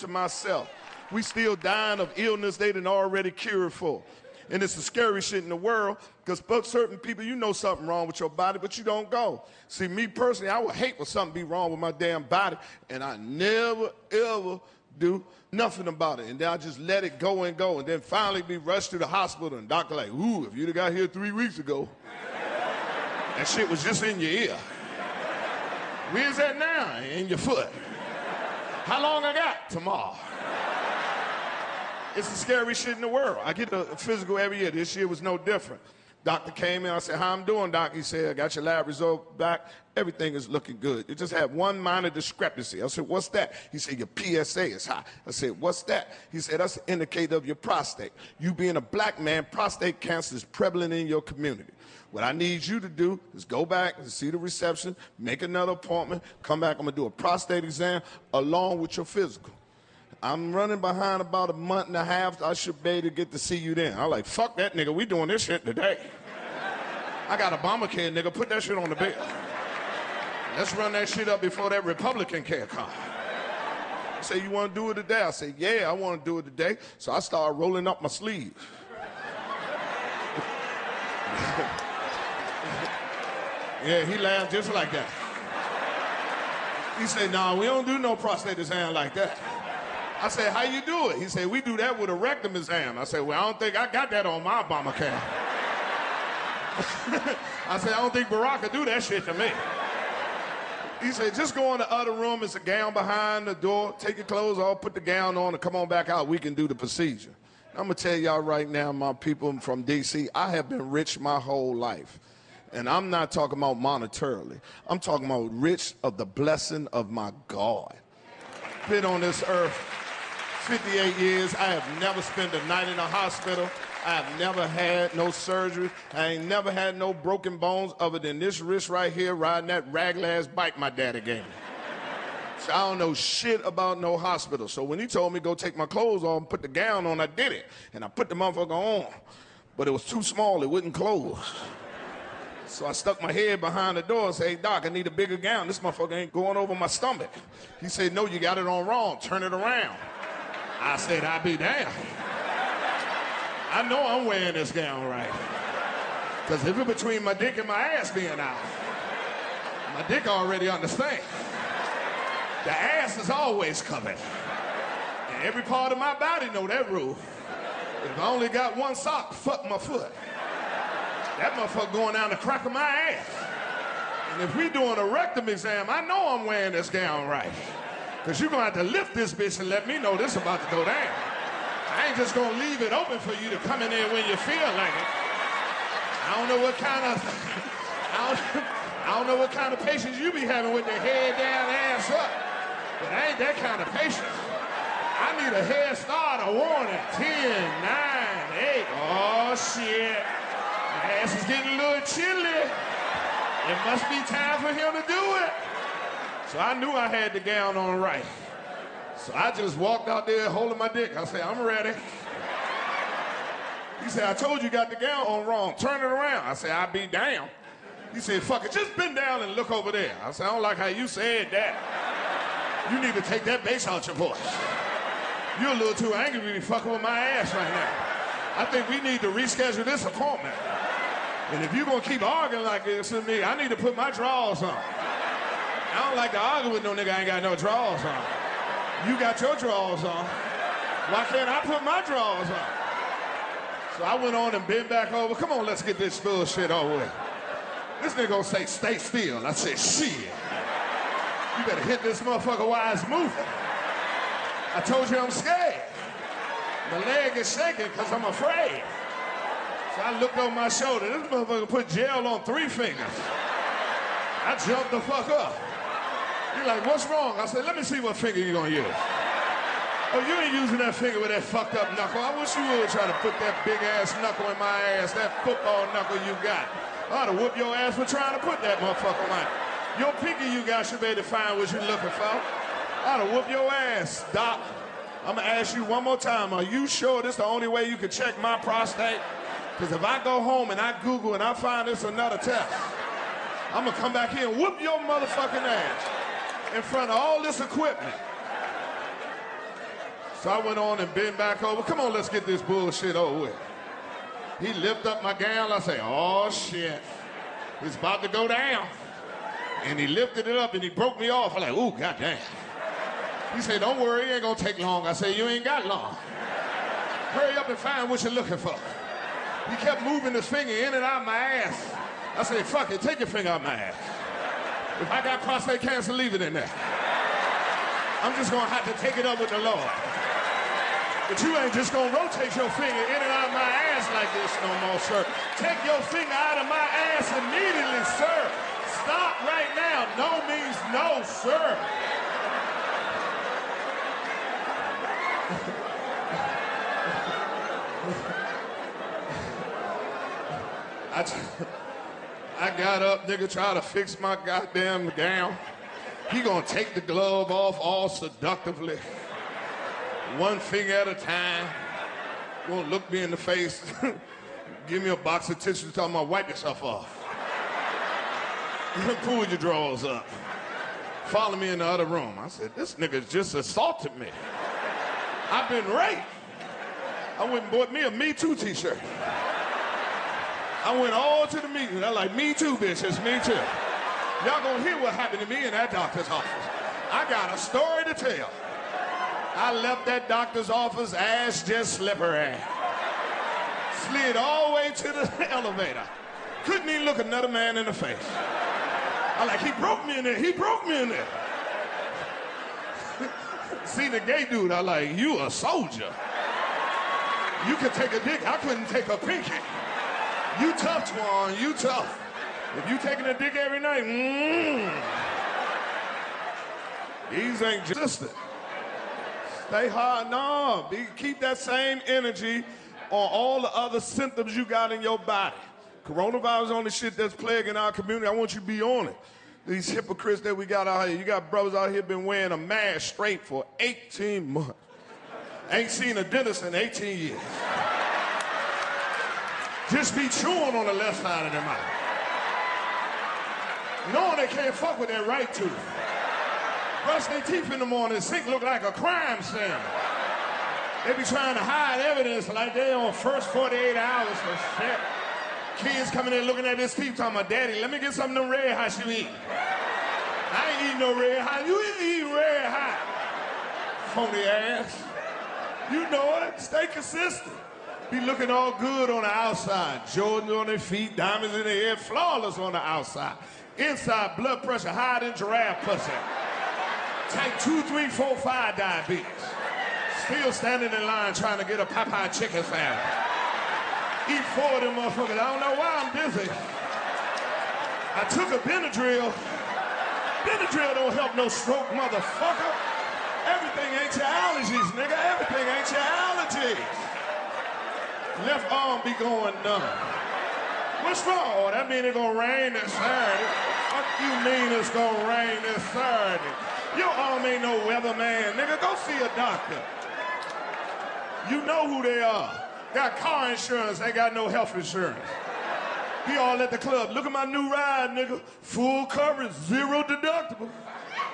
to myself. We still dying of illness they done already cured for. And it's the scariest shit in the world, because certain people, you know something wrong with your body, but you don't go. See, me personally, I would hate for something be wrong with my damn body, and I never, ever do nothing about it. And then I just let it go and go, and then finally be rushed to the hospital, and doctor like, ooh, if you'd have got here 3 weeks ago, that shit was just in your ear. Where's that now? In your foot. How long I got? Tomorrow. It's the scariest shit in the world. I get a physical every year. This year was no different. Doctor came in. I said, how I'm doing, doc? He said, I got your lab result back. Everything is looking good. You just have one minor discrepancy. I said, what's that? He said, your PSA is high. I said, what's that? He said, that's an indicator of your prostate. You being a black man, prostate cancer is prevalent in your community. What I need you to do is go back and see the reception, make another appointment, come back. I'm going to do a prostate exam along with your physical. I'm running behind about a month and a half. I should be able to get to see you then. I'm like, fuck that nigga. We doing this shit today. I got Obamacare, nigga. Put that shit on the bill. Let's run that shit up before that Republican care comes. He said, you want to do it today? I said, yeah, I want to do it today. So I started rolling up my sleeves. Yeah, he laughed just like that. He said, nah, we don't do no prostate exam like that. I said, how you do it? He said, we do that with a rectum exam. I said, well, I don't think I got that on my Obamacare. I said, I don't think Barack could do that shit to me. He said, just go in the other room. It's a gown behind the door. Take your clothes off, put the gown on, and come on back out. We can do the procedure. I'm going to tell y'all right now, my people from D.C., I have been rich my whole life. And I'm not talking about monetarily. I'm talking about rich of the blessing of my God. Been on this earth 58 years. I have never spent a night in a hospital. I have never had no surgery. I ain't never had no broken bones other than this wrist right here riding that ragged-ass bike my daddy gave me. So I don't know shit about no hospital. So when he told me go take my clothes off and put the gown on, I did it. And I put the motherfucker on. But it was too small. It wouldn't close. So I stuck my head behind the door and said, hey, doc, I need a bigger gown. This motherfucker ain't going over my stomach. He said, no, you got it on wrong. Turn it around. I said, I'll be damned. I know I'm wearing this gown right. Because if it's between my dick and my ass being out, my dick already understands. The ass is always covered. And every part of my body know that rule. If I only got one sock, fuck my foot. That motherfucker going down the crack of my ass. And if we doing a rectum exam, I know I'm wearing this gown right. Because you're going to have to lift this bitch and let me know this about to go down. I ain't just going to leave it open for you to come in there when you feel like it. I don't know what kind of, I don't know what kind of patience you be having with the head down, ass up. But I ain't that kind of patient. I need a head start, a warning. 10, 9, 8. Oh, shit. My ass is getting a little chilly. It must be time for him to do it. So I knew I had the gown on right. So I just walked out there holding my dick. I said, I'm ready. He said, I told you got the gown on wrong. Turn it around. I said, I'll be damned. He said, fuck it, just bend down and look over there. I said, I don't like how you said that. You need to take that bass out your voice. You're a little too angry to be fucking with my ass right now. I think we need to reschedule this appointment. And if you're gonna keep arguing like this with me, I need to put my drawers on. I don't like to argue with no nigga I ain't got no drawers on. You got your drawers on. Why can't I put my drawers on? So I went on and bent back over. Come on, let's get this bullshit over with. This nigga gonna say, stay still. I said, shit. You better hit this motherfucker while it's moving. I told you I'm scared. My leg is shaking because I'm afraid. So I looked over my shoulder. This motherfucker put gel on 3 fingers. I jumped the fuck up. He's like, what's wrong? I said, let me see what finger you're gonna use. Oh, you ain't using that finger with that fucked up knuckle. I wish you would try to put that big ass knuckle in my ass, that football knuckle you got. I ought to whoop your ass for trying to put that motherfucker on. Your pinky you got should be able to find what you're looking for. I ought to whoop your ass, doc. I'm gonna ask you one more time. Are you sure this is the only way you can check my prostate? Because if I go home and I Google and I find this another test, I'm gonna come back here and whoop your motherfucking ass in front of all this equipment. So I went on and bent back over. Come on, let's get this bullshit over with. He lifted up my gown. I say, oh, shit. It's about to go down. And he lifted it up and he broke me off. I'm like, ooh, goddamn. He said, don't worry, it ain't gonna take long. I said, you ain't got long. Hurry up and find what you're looking for. He kept moving his finger in and out my ass. I said, fuck it, take your finger out my ass. If I got prostate cancer, leave it in there. I'm just gonna have to take it up with the Lord. But you ain't just gonna rotate your finger in and out of my ass like this no more, sir. Take your finger out of my ass immediately, sir. Stop right now. No means no, sir. I got up, nigga, try to fix my goddamn gown. He gonna take the glove off all seductively. One finger at a time. Won't look me in the face. Give me a box of tissues, talking about wipe yourself off. Pull your drawers up. Follow me in the other room. I said, this nigga just assaulted me. I've been raped. I went and bought me a Me Too t-shirt. I went all to the meeting. I like, me too, bitch, it's me too. Y'all gonna hear what happened to me in that doctor's office. I got a story to tell. I left that doctor's office, ass just slippery. Slid all the way to the elevator. Couldn't even look another man in the face. I like, he broke me in there, he broke me in there. See the gay dude, I like, you a soldier. You could take a dick, I couldn't take a pinky. You tough, Twan, you tough. If you taking a dick every night, these ain't just it. Stay hard, no. Keep that same energy on all the other symptoms you got in your body. Coronavirus on the shit that's plaguing our community. I want you to be on it. These hypocrites that we got out here. You got brothers out here been wearing a mask straight for 18 months. Ain't seen a dentist in 18 years. Just be chewing on the left side of their mouth. Knowing they can't fuck with their right tooth. Brush their teeth in the morning, sink look like a crime scene. They be trying to hide evidence like they on first 48 hours or shit. Kids coming in looking at this teeth talking about, Daddy, let me get some of them red hots you eat. I ain't eating no red hot. You ain't eating red hot. Phony ass. You know it. Stay consistent. Be looking all good on the outside. Jordans on their feet, diamonds in their head, flawless on the outside. Inside, blood pressure higher than giraffe pussy. Type 2, 3, 4, 5 diabetes. Still standing in line trying to get a Popeye chicken sandwich. Eat 4 of them motherfuckers. I don't know why I'm dizzy. I took a Benadryl. Benadryl don't help no stroke, motherfucker. Everything ain't your allergies, nigga. Everything ain't your allergies. Left arm be going numb. What's wrong? Oh, that mean it's gonna rain this Saturday. What you mean it's gonna rain this Saturday? Your arm ain't no weatherman, nigga. Go see a doctor. You know who they are. Got car insurance, ain't got no health insurance. He all at the club. Look at my new ride, nigga. Full coverage, 0 deductible.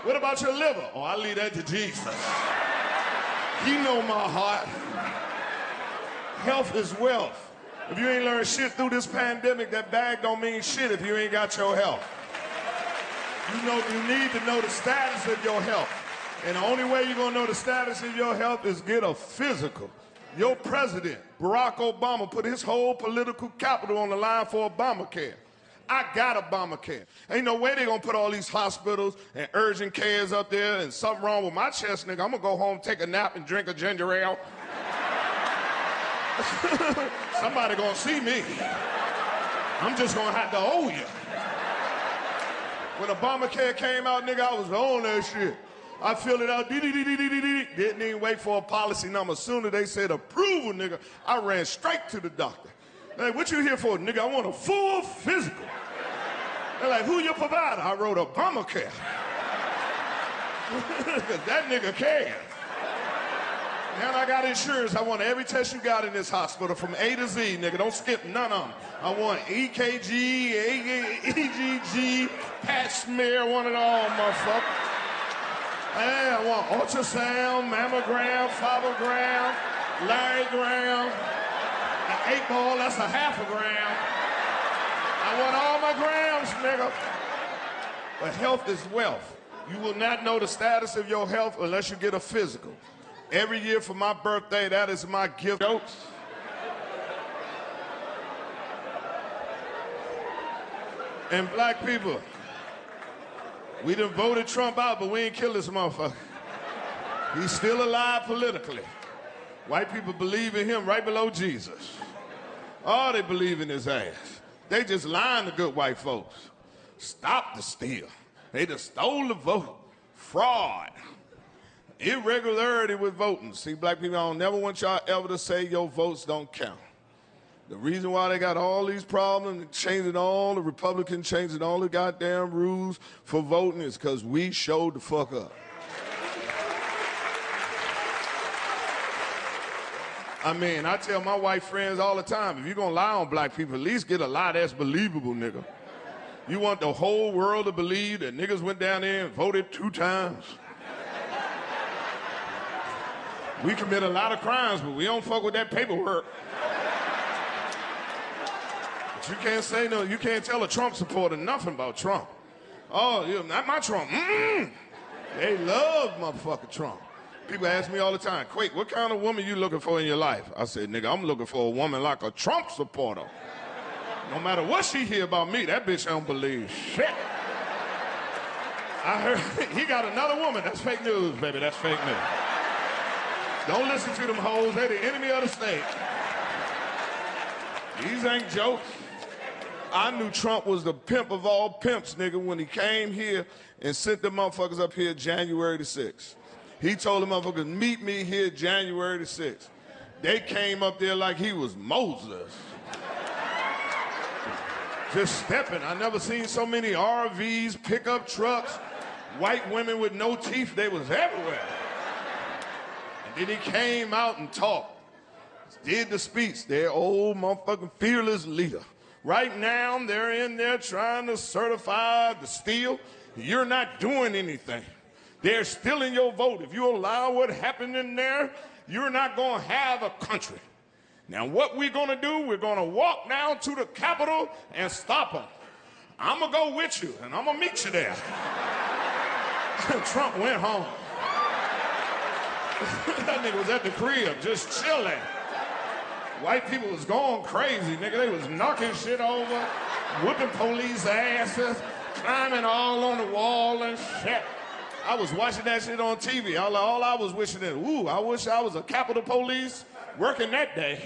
What about your liver? Oh, I leave that to Jesus. He know my heart. Health is wealth. If you ain't learned shit through this pandemic, that bag don't mean shit if you ain't got your health. You need to know the status of your health. And the only way you're gonna know the status of your health is get a physical. Your president, Barack Obama, put his whole political capital on the line for Obamacare. I got Obamacare. Ain't no way they gonna put all these hospitals and urgent cares up there and something wrong with my chest, nigga. I'm gonna go home, take a nap, and drink a ginger ale. Somebody gonna see me. I'm just gonna have to owe you. When Obamacare came out, nigga, I was on that shit. I filled it out, didn't even wait for a policy number. As soon as they said approval, nigga, I ran straight to the doctor. Hey, what you here for, nigga? I want a full physical. They're like, who your provider? I wrote Obamacare. Cause that nigga cares. And I got insurance. I want every test you got in this hospital from A to Z, nigga. Don't skip none of them. I want EKG, EGG, Pat smear, one of all, motherfucker. Hey, I want ultrasound, mammogram, fathogram, larrygram, an 8 ball, that's a half a gram. I want all my grams, nigga. But health is wealth. You will not know the status of your health unless you get a physical. Every year for my birthday, that is my gift. Jokes. And black people, we done voted Trump out, but we ain't killed this motherfucker. He's still alive politically. White people believe in him right below Jesus. Oh, they believe in his ass. They just lying to good white folks. Stop the steal. They just stole the vote. Fraud. Irregularity with voting. See, black people, I don't never want y'all ever to say your votes don't count. The reason why they got all these problems, changing all the Republicans, changing all the goddamn rules for voting is because we showed the fuck up. I mean, I tell my white friends all the time, if you're gonna lie on black people, at least get a lie that's believable, nigga. You want the whole world to believe that niggas went down there and voted 2 times? We commit a lot of crimes, but we don't fuck with that paperwork. But you can't say no, you can't tell a Trump supporter nothing about Trump. Oh, not my Trump. They love motherfucking Trump. People ask me all the time, Quake, what kind of woman you looking for in your life? I said, nigga, I'm looking for a woman like a Trump supporter. No matter what she hear about me, that bitch don't believe shit. I heard he got another woman. That's fake news, baby. That's fake news. Don't listen to them hoes. They the enemy of the state. These ain't jokes. I knew Trump was the pimp of all pimps, nigga, when he came here and sent the motherfuckers up here January the 6th. He told the motherfuckers, meet me here January the 6th. They came up there like he was Moses. Just stepping. I never seen so many RVs, pickup trucks, white women with no teeth. They was everywhere. And then he came out and talked. Did the speech. Their old motherfucking fearless leader. Right now, they're in there trying to certify the steal. You're not doing anything. They're stealing your vote. If you allow what happened in there, you're not going to have a country. Now, what we're going to do, we're going to walk down to the Capitol and stop them. I'm going to go with you, and I'm going to meet you there. Trump went home. That nigga was at the crib, just chilling. White people was going crazy, nigga. They was knocking shit over, whooping police asses, climbing all on the wall and shit. I was watching that shit on TV. All I was wishing is, ooh, I wish I was a Capitol Police working that day.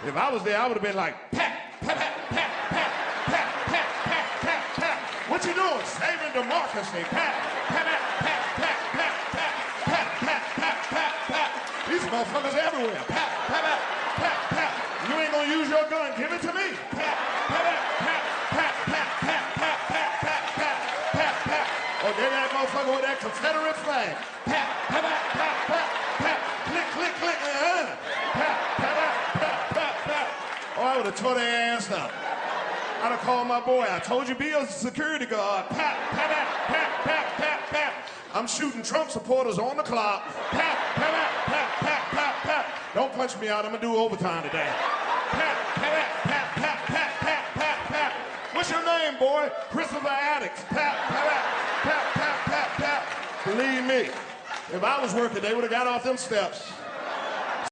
If I was there, I would have been like, pat, pat, pat, pat, pat, pat, pat, pat, pat, pat. What you doing? Saving democracy. Pat, pat, pat, pat, pat, pat, pat, pat, pat, pat, pat, pat. These motherfuckers everywhere. Pat, pat, pat, pat, pat. You ain't gonna use your gun. Give it to me. Pat, pat, pat, pat, pat, pat, pat, pat, pat, pat, pat, pat, pat. Oh, they that motherfucker with that Confederate flag. Pat, pat, pat, pat, pat, pat. Click, click, click. Pat, pat, pat, pat, pat, pat. Oh, I would have tore their ass up. I'd have called my boy. I told you, be a security guard. Pat, pat, pat, pat, pat, pat, pat. I'm shooting Trump supporters on the clock. Pat, pat, pat, pat, pat, pat, pat. Don't punch me out. I'm gonna do overtime today. Pat, pat, pat, pat, pat, pat, pat, pat. What's your name, boy? Christopher Addicts. Pat, pat, pat, pat, pat, pat, pat. Believe me, if I was working, they would have got off them steps.